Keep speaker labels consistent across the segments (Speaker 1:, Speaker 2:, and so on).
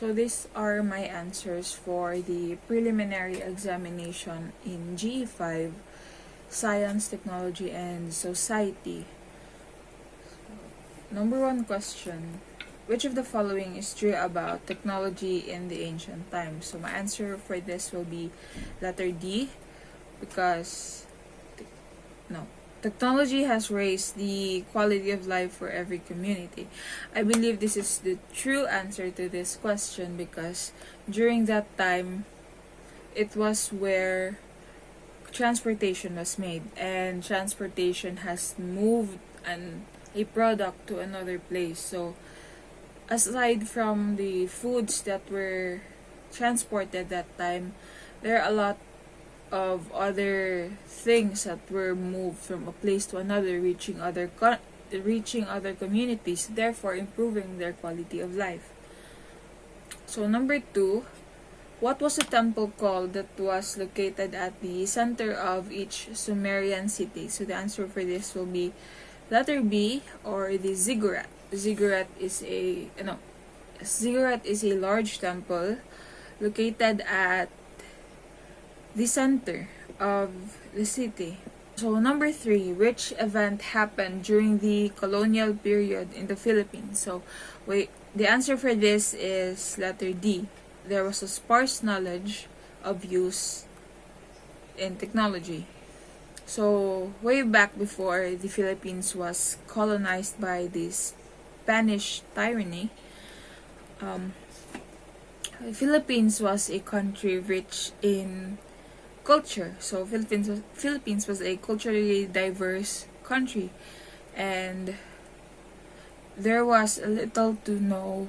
Speaker 1: So these are my answers for the preliminary examination in GE5, Science, Technology, and Society. Number 1 question. Which of the following is true about technology in the ancient times? So my answer for this will be letter D, because technology has raised the quality of life for every community. I believe this is the true answer to this question, because during that time, it was where transportation was made, and transportation has moved a product to another place. So aside from the foods that were transported that time, there are a lot of other things that were moved from a place to another, reaching other communities, therefore improving their quality of life. So number 2, what was the temple called that was located at the center of each Sumerian city? So the answer for this will be letter B, or the ziggurat. Ziggurat is a large temple located at the center of the city. So number 3, which event happened during the colonial period in the Philippines? So the answer for this is letter D. There was a sparse knowledge of use in technology. So way back before the Philippines was colonized by the Spanish tyranny, the Philippines was a country rich in culture. So Philippines was a culturally diverse country, and there was a little to no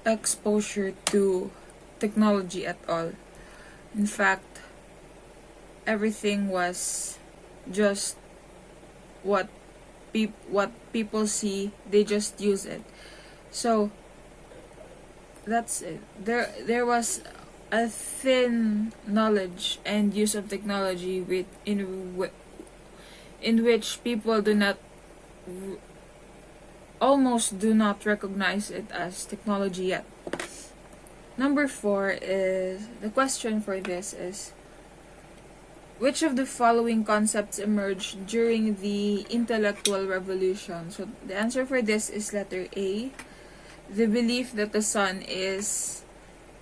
Speaker 1: exposure to technology at all. In fact, everything was just what people see, they just use it. So that's it. There was a thin knowledge and use of technology in which people almost do not recognize it as technology yet. Number 4 is, the question for this is, which of the following concepts emerged during the intellectual revolution? So the answer for this is letter A, the belief that the sun is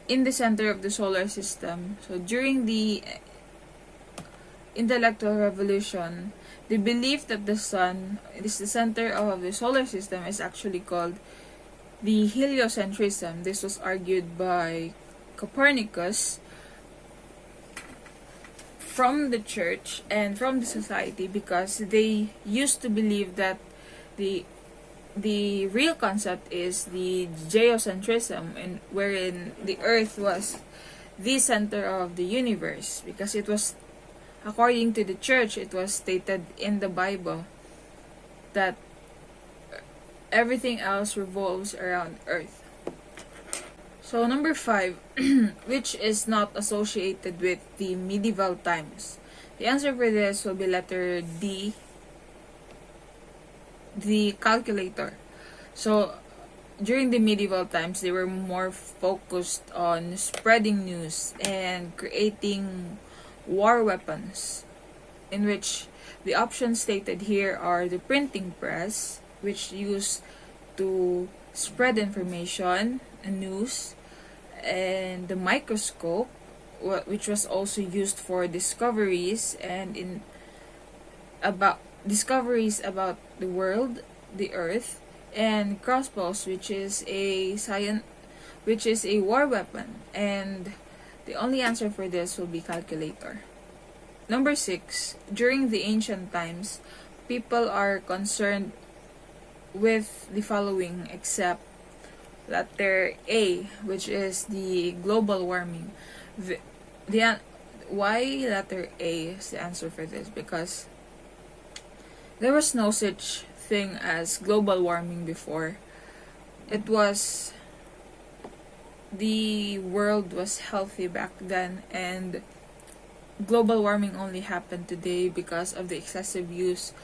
Speaker 1: in the center of the solar system. So during the intellectual revolution, the belief that the sun is the center of the solar system is actually called the heliocentrism. This was argued by Copernicus from the church and from the society, because they used to believe that the real concept is the geocentrism, and wherein the earth was the center of the universe, because it was, according to the church, it was stated in the Bible that everything else revolves around earth. So number 5, which is not associated with the medieval times? The answer for this will be letter D, the calculator. So during the medieval times, they were more focused on spreading news and creating war weapons, in which the options stated here are the printing press, which used to spread information and news, and the microscope, which was also used for discoveries about the world, the earth, and crossbows, which is a war weapon. And the only answer for this will be calculator. Number 6, during the ancient times, people are concerned with the following except letter A, which is the global warming. Why letter A is the answer for this? Because there was no such thing as global warming before. The world was healthy back then, and global warming only happened today because of the excessive use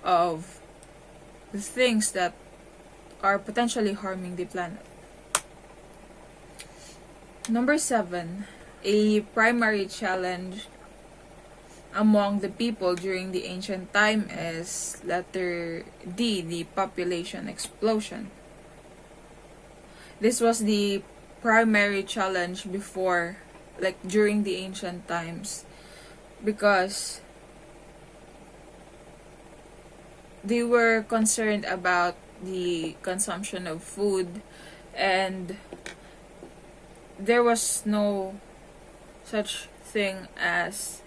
Speaker 1: of the things that are potentially harming the planet. Number 7, a primary challenge among the people during the ancient time is letter D, the population explosion. This was the primary challenge before, like during the ancient times, because they were concerned about the consumption of food, and there was no such thing as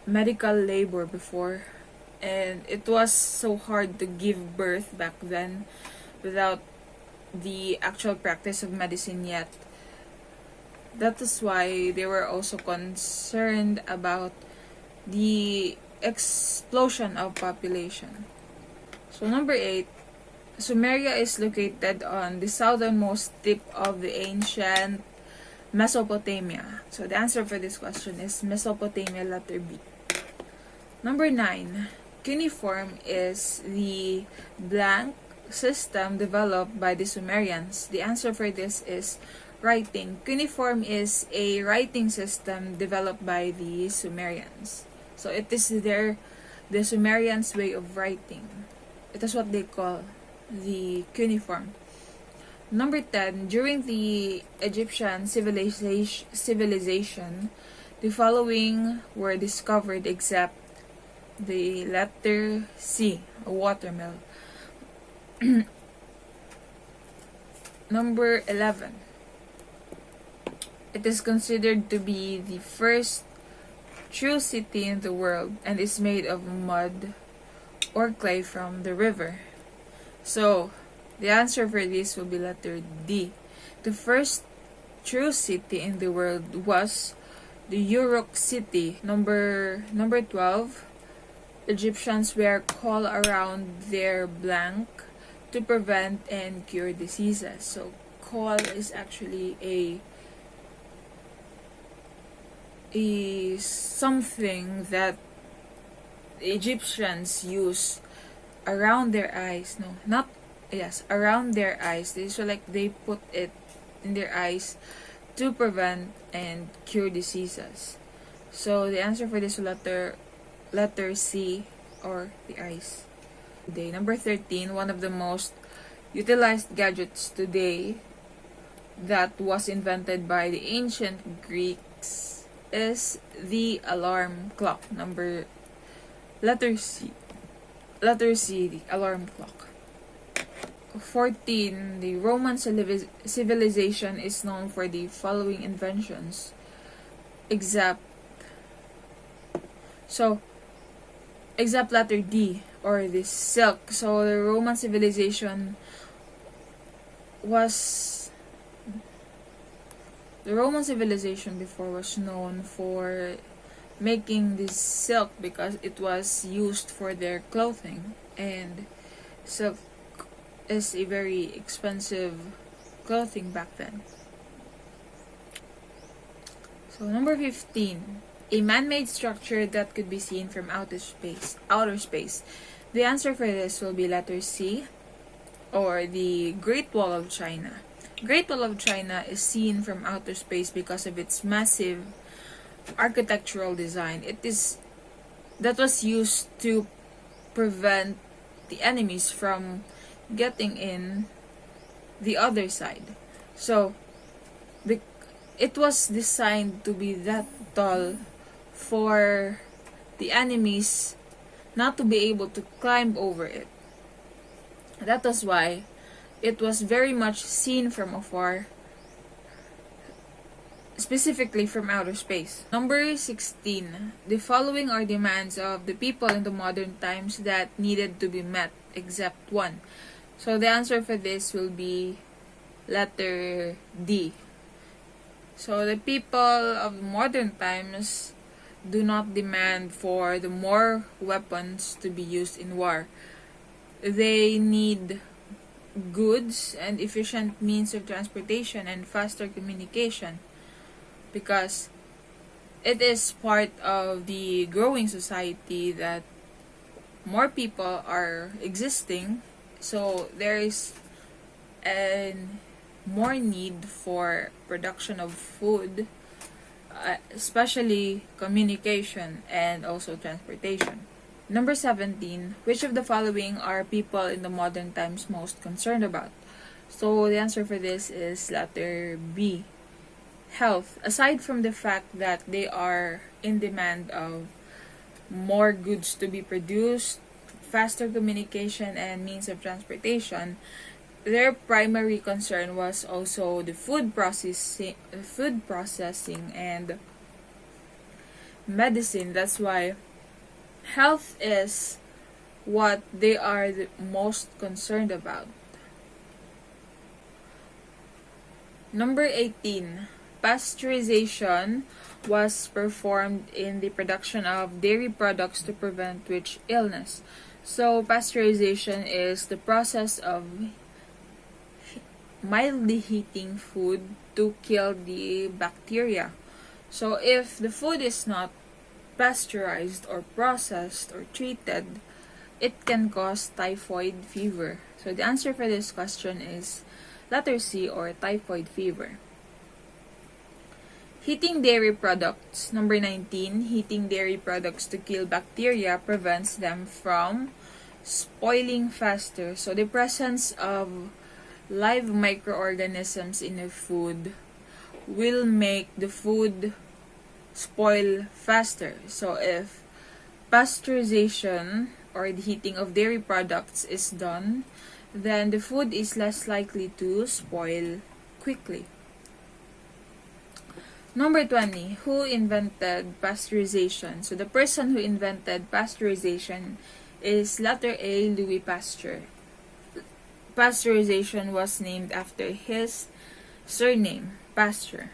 Speaker 1: medical labor before, and it was so hard to give birth back then without the actual practice of medicine yet. That is why they were also concerned about the explosion of population. So number 8, Sumeria is located on the southernmost tip of the ancient Mesopotamia. So the answer for this question is Mesopotamia, letter B. Number 9, cuneiform is the blank system developed by the Sumerians. The answer for this is writing. Cuneiform is a writing system developed by the Sumerians. So it is the Sumerians' way of writing. It is what they call the cuneiform. Number 10, during the Egyptian civilization, the following were discovered except the letter C, a watermill. Number 11, it is considered to be the first true city in the world and is made of mud or clay from the river. So, the answer for this will be letter D. The first true city in the world was the Uruk city. Number 12, Egyptians wear caul around their blank to prevent and cure diseases. So, caul is actually a something that Egyptians use around their eyes. No, not yes, around their eyes. They put it in their eyes to prevent and cure diseases. So the answer for this letter C, or the eyes. Today, number 13, one of the most utilized gadgets today that was invented by the ancient Greeks is the alarm clock. Letter C, the alarm clock. 14, the Roman civilization is known for the following inventions. Except letter D, or the silk. So the Roman civilization before was known for making this silk because it was used for their clothing, and silk is a very expensive clothing back then. So number 15, a man-made structure that could be seen from outer space. The answer for this will be letter C, or the Great Wall of China. Great Wall of China is seen from outer space because of its massive architectural design. That was used to prevent the enemies from getting in the other side. So it was designed to be that tall for the enemies not to be able to climb over it. That was why it was very much seen from afar, specifically from outer space. Number 16, the following are demands of the people in the modern times that needed to be met, except one. So the answer for this will be letter D. So the people of modern times do not demand for the more weapons to be used in war. They need goods and efficient means of transportation and faster communication, because it is part of the growing society that more people are existing. So there is an more need for production of food, especially communication and also transportation. Number 17, which of the following are people in the modern times most concerned about? So the answer for this is letter B, health. Aside from the fact that they are in demand of more goods to be produced, faster communication and means of transportation, their primary concern was also the food processing and medicine. That's why health is what they are the most concerned about. Number 18, pasteurization was performed in the production of dairy products to prevent which illness? So pasteurization is the process of mildly heating food to kill the bacteria. So if the food is not pasteurized or processed or treated, it can cause typhoid fever. So the answer for this question is letter C, or typhoid fever. Heating dairy products. Number 19, heating dairy products to kill bacteria prevents them from spoiling faster. So the presence of live microorganisms in the food will make the food spoil faster. So if pasteurization or the heating of dairy products is done, then the food is less likely to spoil quickly. Number 20, who invented pasteurization? So the person who invented pasteurization is letter A, Louis Pasteur. Pasteurization was named after his surname, Pasteur.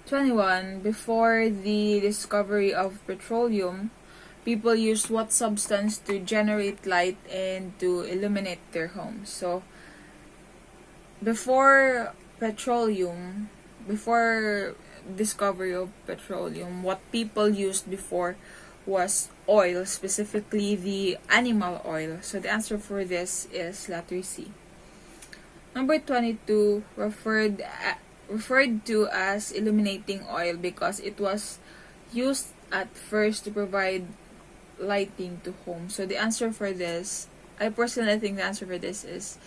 Speaker 1: 21, before the discovery of petroleum, people used what substance to generate light and to illuminate their homes? So before discovery of petroleum, what people used before was oil, specifically the animal oil. So the answer for this is letter C. Number 22, referred to as illuminating oil because it was used at first to provide lighting to homes. So the answer for this, I personally think the answer for this is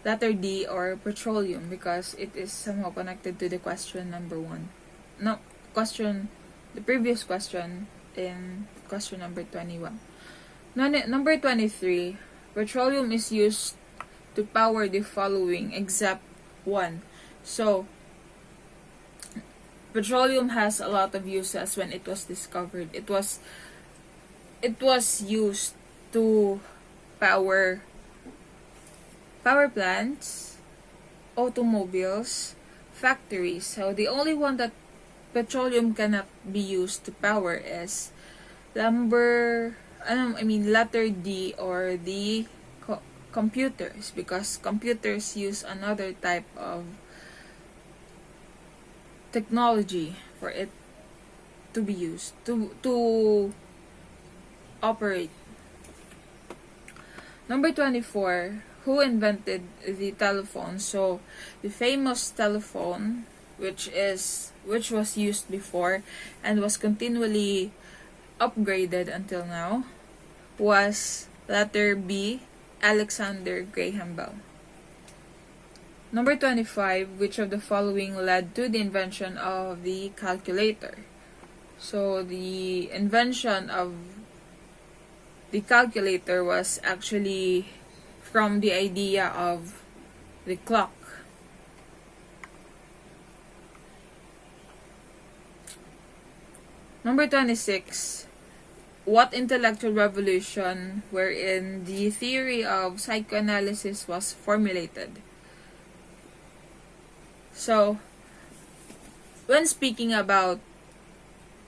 Speaker 1: letter D, or petroleum, because it is somehow connected to the question number 1. The previous question in question number 21. Number 23, petroleum is used to power the following except 1. So petroleum has a lot of uses when it was discovered. It was used to power plants, automobiles, factories. So the only one that petroleum cannot be used to power is letter D, or the computers, because computers use another type of technology for it to be used to operate. Number 24, who invented the telephone? So the famous telephone, which was used before and was continually upgraded until now, was letter B, Alexander Graham Bell. Number 25, which of the following led to the invention of the calculator? So the invention of the calculator was actually from the idea of the clock. Number 26, what intellectual revolution wherein the theory of psychoanalysis was formulated? So, when speaking about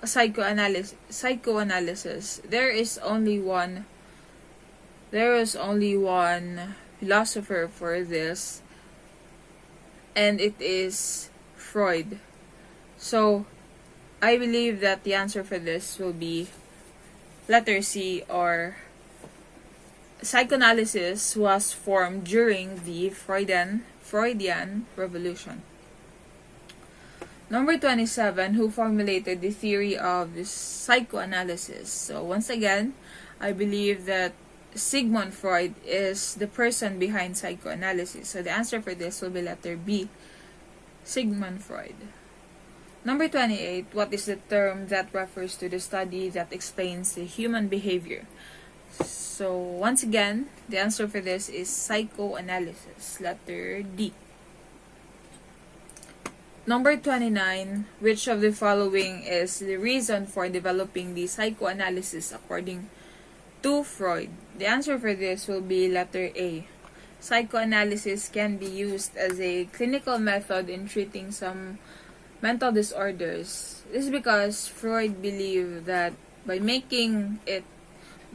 Speaker 1: psychoanalysis, there is only one philosopher for this, and it is Freud. So I believe that the answer for this will be letter C, or psychoanalysis was formed during the Freudian Revolution. Number 27, who formulated the theory of psychoanalysis? So once again, I believe that Sigmund Freud is the person behind psychoanalysis. So the answer for this will be letter B, Sigmund Freud. Number 28, what is the term that refers to the study that explains the human behavior? So once again, the answer for this is psychoanalysis, letter D. Number 29, which of the following is the reason for developing the psychoanalysis according to Freud? The answer for this will be letter A. Psychoanalysis can be used as a clinical method in treating some mental disorders. This is because Freud believed that by making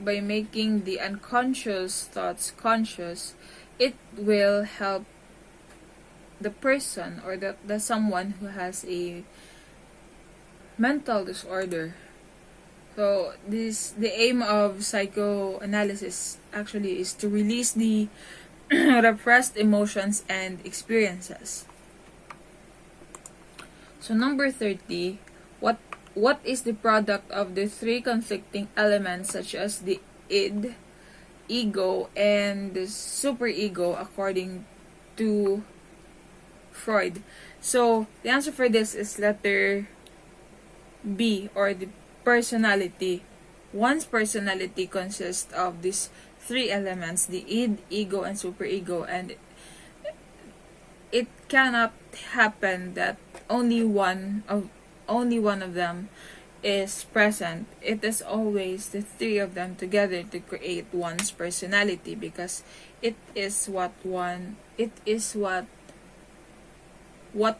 Speaker 1: the unconscious thoughts conscious, it will help the person or the someone who has a mental disorder. So the aim of psychoanalysis actually is to release the repressed emotions and experiences. So number 30, what is the product of the three conflicting elements such as the id, ego, and the superego according to Freud? So the answer for this is letter B, or the personality. One's personality consists of these three elements, the id, ego, and superego, and it cannot happen that only one of them is present. It is always the three of them together to create one's personality, because it is what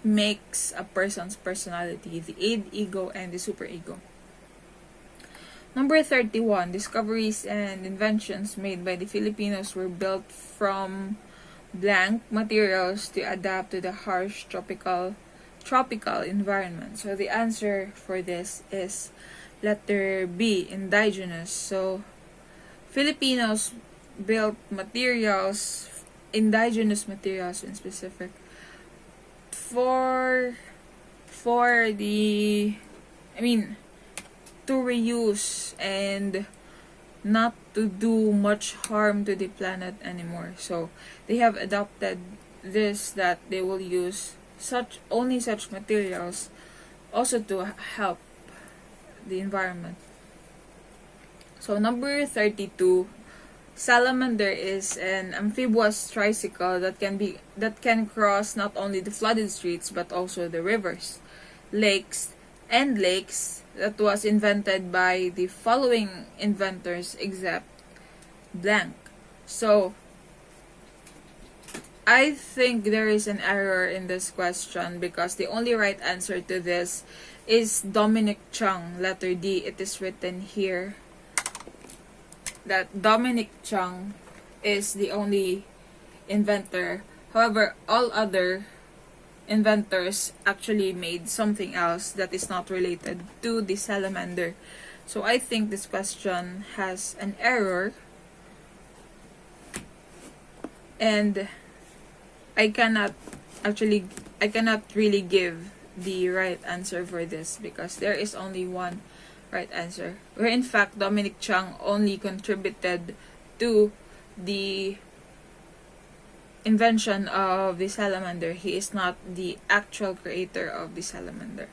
Speaker 1: makes a person's personality, the id, ego, and the superego. Number 31, discoveries and inventions made by the Filipinos were built from blank materials to adapt to the harsh tropical environment. So the answer for this is letter B, indigenous. So Filipinos built indigenous materials in specific, to reuse and not to do much harm to the planet anymore. So they have adopted this, that they will use only such materials also to help the environment. So number 32, salamander is an amphibious tricycle that can cross not only the flooded streets but also the rivers, lakes, that was invented by the following inventors except blank. So I think there is an error in this question, because the only right answer to this is Dominic Chung, letter D. It is written here that Dominic Chung is the only inventor. However, all other inventors actually made something else that is not related to the salamander. So I think this question has an error, and I cannot really give the right answer for this, because there is only one right answer, where in fact Dominic Chung only contributed to the invention of the salamander. He is not the actual creator of the salamander.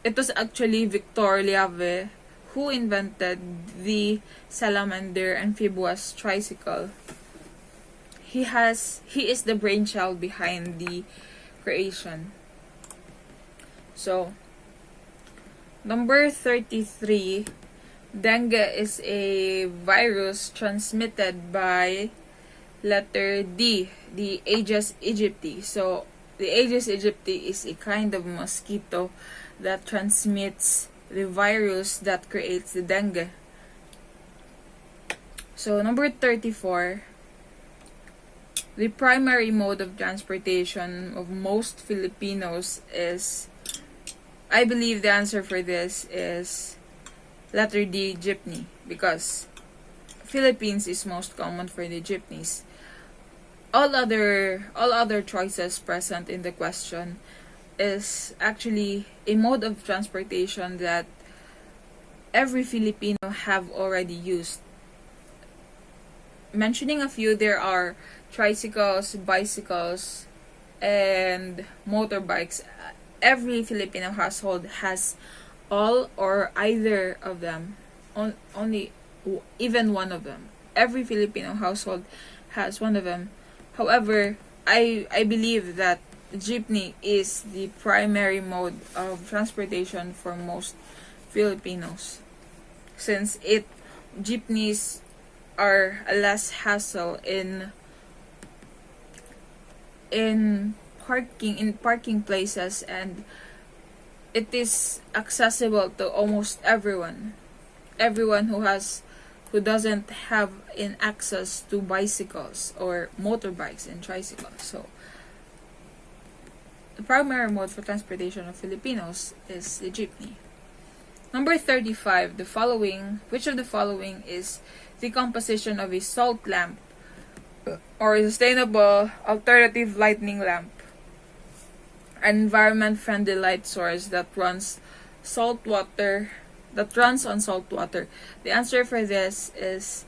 Speaker 1: It was actually Victor Liave who invented the salamander amphibious tricycle. He is the brainchild behind the creation. So number 33, dengue is a virus transmitted by letter D, the Aedes aegypti. So the Aedes aegypti is a kind of mosquito that transmits the virus that creates the dengue. So number 34, the primary mode of transportation of most Filipinos is, I believe the answer for this is letter D, jeepney, because Philippines is most common for the jeepneys. All other choices present in the question is actually a mode of transportation that every Filipino have already used. Mentioning a few, there are tricycles, bicycles, and motorbikes. Every Filipino household has all or either of them, only even one of them. Every Filipino household has one of them. However, I believe that jeepney is the primary mode of transportation for most Filipinos, since jeepneys are a less hassle in parking places, and it is accessible to almost everyone who doesn't have in access to bicycles or motorbikes and tricycles. So the primary mode for transportation of Filipinos is the jeepney. Number 35, which of the following is the composition of a salt lamp or a sustainable alternative lighting lamp? An environment-friendly light source that runs on salt water. The answer for this is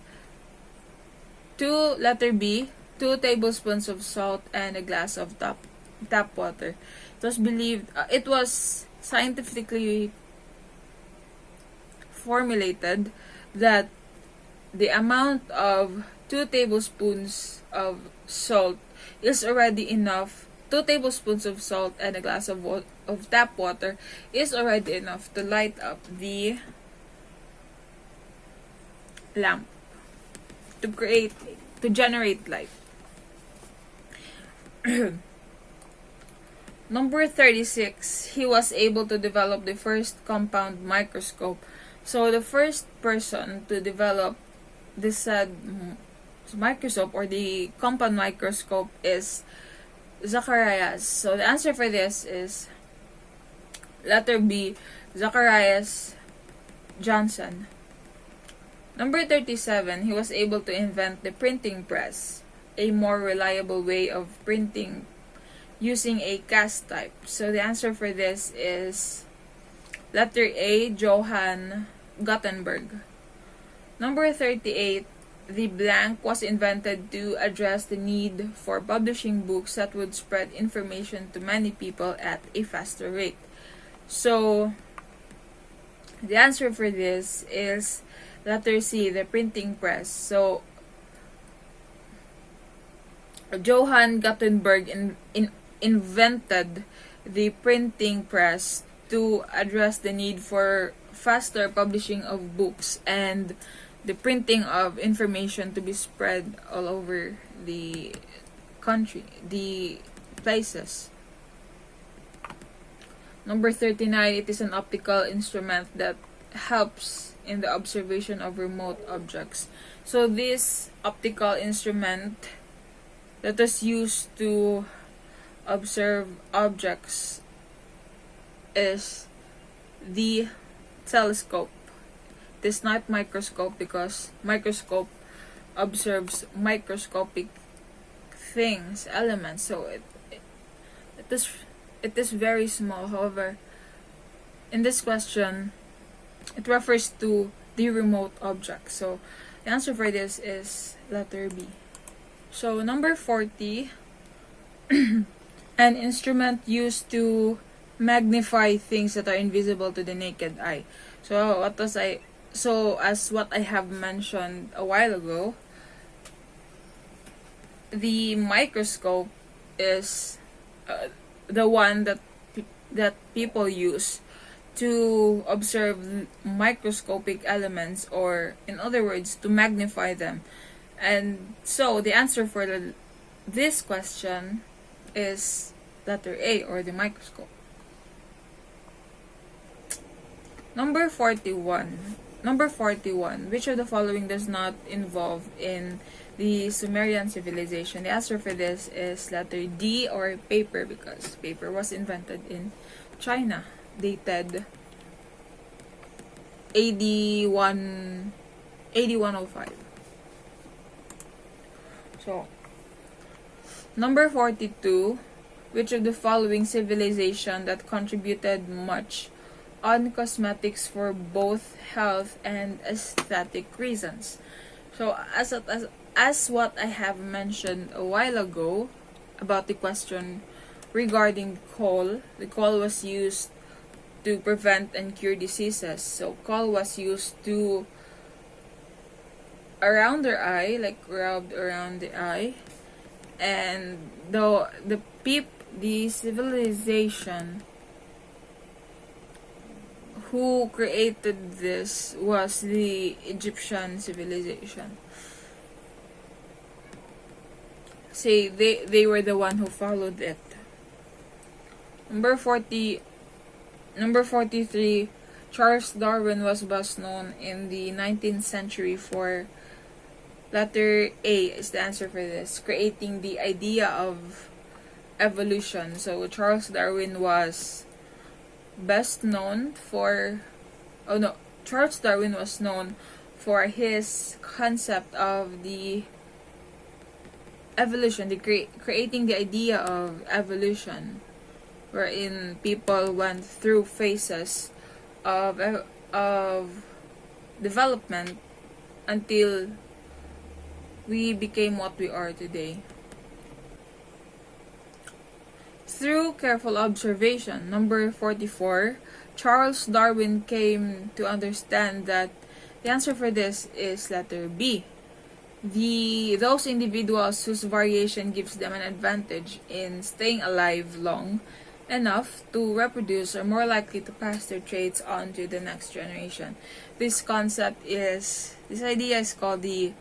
Speaker 1: letter B, 2 tablespoons of salt and a glass of tap water. It was scientifically formulated that the amount of 2 tablespoons of salt is already enough. 2 tablespoons of salt and a glass of tap water is already enough to light up the lamp, to generate light. Number 36, he was able to develop the first compound microscope. So the first person to develop this said microscope or the compound microscope is Zacharias. So the answer for this is letter B, Zacharias Johnson. Number 37, he was able to invent the printing press, a more reliable way of printing using a cast type. So the answer for this is letter A, Johann Gutenberg. Number 38, the blank was invented to address the need for publishing books that would spread information to many people at a faster rate. So the answer for this is letter C, the printing press. So Johann Gutenberg invented the printing press to address the need for faster publishing of books and the printing of information to be spread all over the country, the places. Number 39, it is an optical instrument that helps in the observation of remote objects. So this optical instrument that is used to observe objects is the telescope. It is not microscope, because microscope observes microscopic things, elements. So it is very small. However, in this question, it refers to the remote object. So the answer for this is letter B. So number 40, an instrument used to magnify things that are invisible to the naked eye. So as what I have mentioned a while ago, the microscope is the one that people use to observe microscopic elements, or in other words, to magnify them. And so the answer for this question is letter A, or the microscope. Number 41, which of the following does not involve in the Sumerian civilization? The answer for this is letter D, or paper, because paper was invented in China, dated AD 105. So, number 42, which of the following civilization that contributed much on cosmetics for both health and aesthetic reasons? So, as what I have mentioned a while ago about the question regarding coal, the coal was used to prevent and cure diseases. So, coal was used to around their eye, like rubbed around the eye, and the civilization who created this was the Egyptian civilization. Say they were the one who followed it. Number 43, Charles Darwin was best known in the 19th century for letter A is the answer for this, creating the idea of evolution. So Charles Darwin was best known for Charles Darwin was known for his concept of the evolution, creating the idea of evolution, wherein people went through phases of development until we became what we are today. Through careful observation, number 44, Charles Darwin came to understand that the answer for this is letter B. Those individuals whose variation gives them an advantage in staying alive long enough to reproduce are more likely to pass their traits on to the next generation. This idea is called the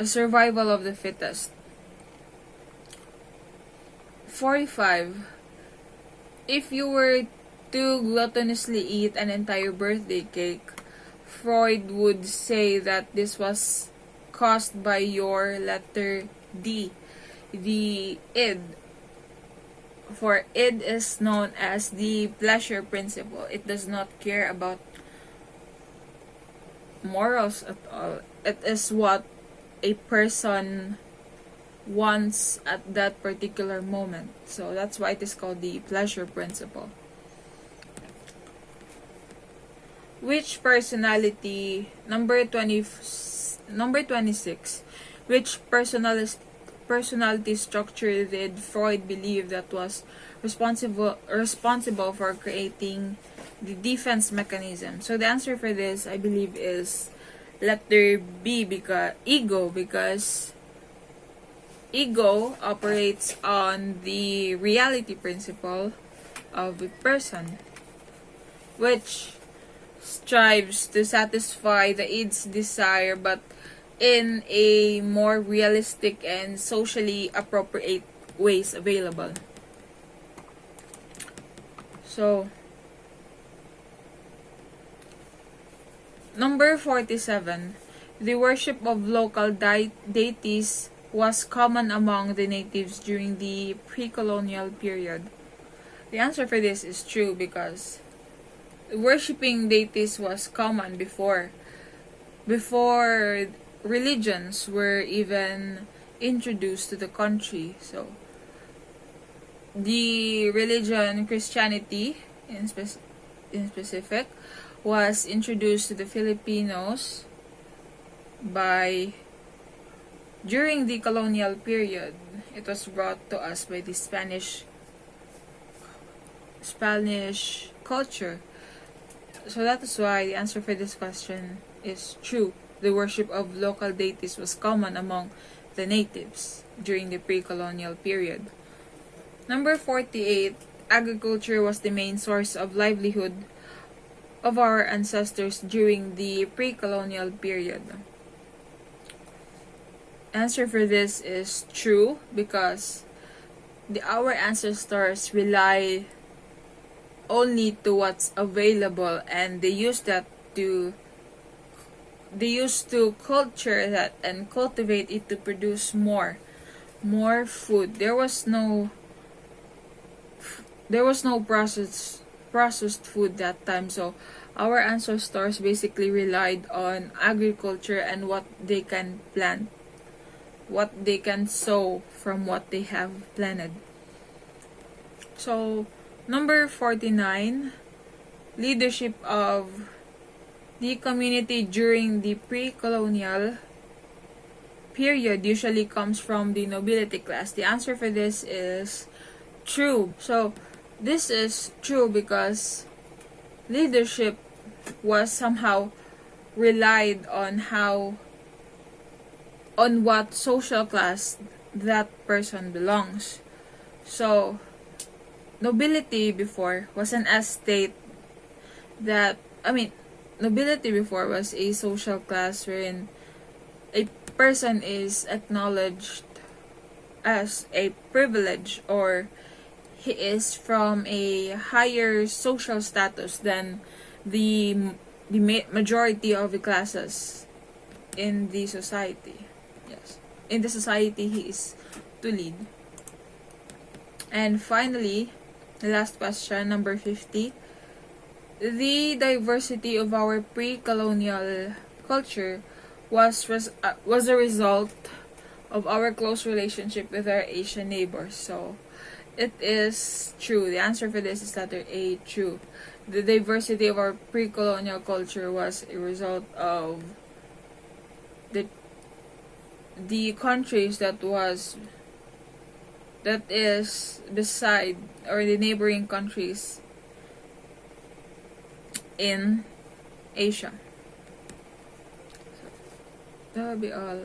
Speaker 1: survival of the fittest. 45. If you were to gluttonously eat an entire birthday cake, Freud would say that this was caused by your letter D, the id. For id is known as the pleasure principle. It does not care about morals at all. It is what a person wants at that particular moment. So that's why it is called the pleasure principle. Which personality, number 26, which personality structure did Freud believe that was responsible for creating the defense mechanism? So the answer for this, I believe, is letter B, because ego operates on the reality principle of a person, which strives to satisfy the id's desire but in a more realistic and socially appropriate ways available. So, number 47, the worship of local deities was common among the natives during the pre-colonial period. The answer for this is true, because worshipping deities was common before religions were even introduced to the country. So the religion Christianity in specific was introduced to the Filipinos during the colonial period. It was brought to us by the Spanish culture. So that is why the answer for this question is true. The worship of local deities was common among the natives during the pre-colonial period. Number 48, agriculture was the main source of livelihood of our ancestors during the pre-colonial period. Answer for this is true, because our ancestors rely only to what's available, and they used to culture that and cultivate it to produce more food. There was no processed food that time, so our ancestors basically relied on agriculture and what they can plant, what they can sow from what they have planted. So, number 49, leadership of the community during the pre-colonial period usually comes from the nobility class. The answer for this is true. So, this is true because leadership was somehow relied on what social class that person belongs. So, nobility before was an estate nobility before was a social class wherein a person is acknowledged as a privilege, or he is from a higher social status than the majority of the classes in the society. Yes. In the society he is to lead. And finally, the last question, number 50. The diversity of our pre-colonial culture was a result of our close relationship with our Asian neighbors. So, it is true. The answer for this is letter A, true. The diversity of our pre-colonial culture was a result of the countries that is beside, or the neighboring countries in Asia. So, that will be all.